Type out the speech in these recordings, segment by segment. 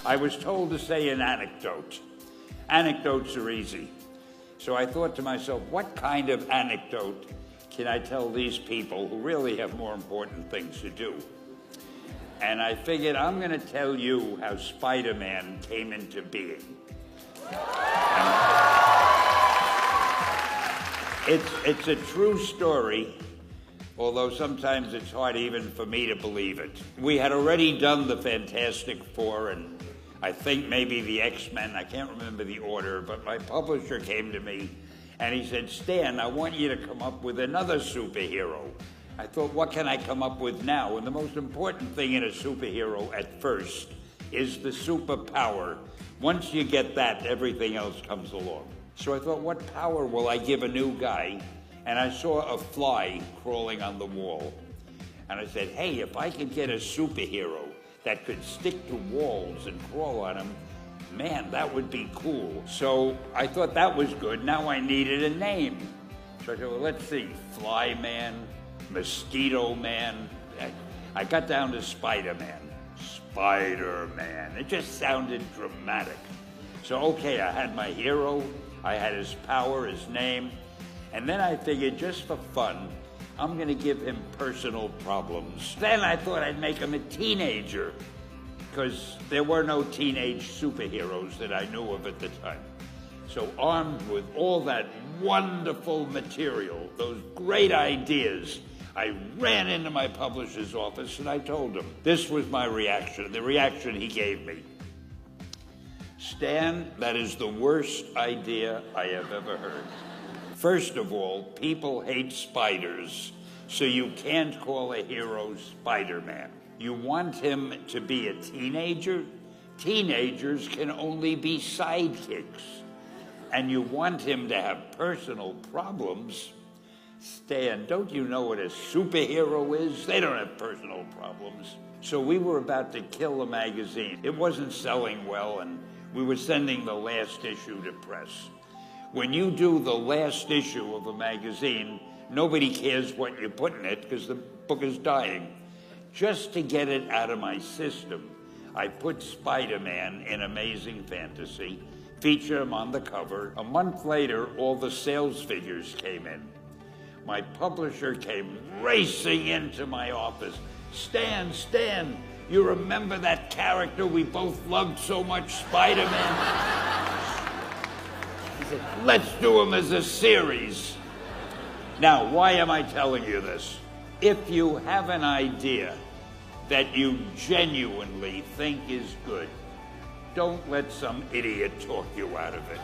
I was told to say an anecdote. Anecdotes are easy. So I thought to myself, what kind of anecdote can I tell these people who really have more important things to do? And I figured I'm going to tell you how Spider-Man came into being. It's a true story, although sometimes it's hard even for me to believe it. We had already done the Fantastic Four and I think maybe the X-Men, I can't remember the order, but my publisher came to me and he said, Stan, I want you to come up with another superhero. I thought, what can I come up with now? And the most important thing in a superhero at first is the superpower. Once you get that, everything else comes along. So I thought, what power will I give a new guy? And I saw a fly crawling on the wall. And I said, hey, if I could get a superhero that could stick to walls and crawl on them, man, that would be cool. So I thought that was good. Now I needed a name. So I said, well, let's see, Fly Man, Mosquito Man. I got down to Spider-Man. Spider-Man. It just sounded dramatic. So, okay, I had my hero, I had his power, his name, and then I figured just for fun, I'm going to give him personal problems. Then I thought I'd make him a teenager, because there were no teenage superheroes that I knew of at the time. So armed with all that wonderful material, those great ideas, I ran into my publisher's office and I told him. This was my reaction, the reaction he gave me. Stan, that is the worst idea I have ever heard. First of all, people hate spiders, so you can't call a hero Spider-Man. You want him to be a teenager? Teenagers can only be sidekicks. And you want him to have personal problems? Stan, don't you know what a superhero is? They don't have personal problems. So we were about to kill the magazine. It wasn't selling well, and we were sending the last issue to press. When you do the last issue of a magazine, nobody cares what you put in it because the book is dying. Just to get it out of my system, I put Spider-Man in Amazing Fantasy, featured him on the cover. A month later, all the sales figures came in. My publisher came racing into my office. Stan, you remember that character we both loved so much, Spider-Man? He said, let's do him as a series. Now, why am I telling you this? If you have an idea that you genuinely think is good, don't let some idiot talk you out of it.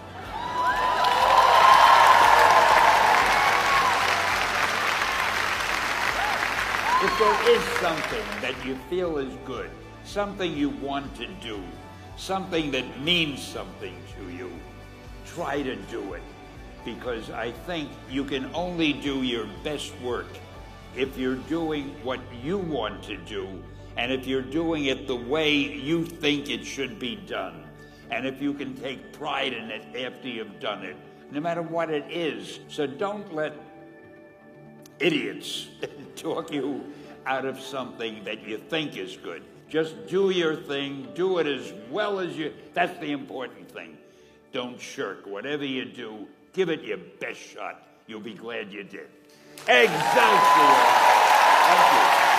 If there is something that you feel is good, something you want to do, something that means something to you, try to do it. Because I think you can only do your best work if you're doing what you want to do, and if you're doing it the way you think it should be done, and if you can take pride in it after you've done it, no matter what it is. So don't let idiots talk you out of something that you think is good. Just do your thing, do it as well as you, that's the important thing. Don't shirk. Whatever you do, give it your best shot. You'll be glad you did. Excelsior! Thank you.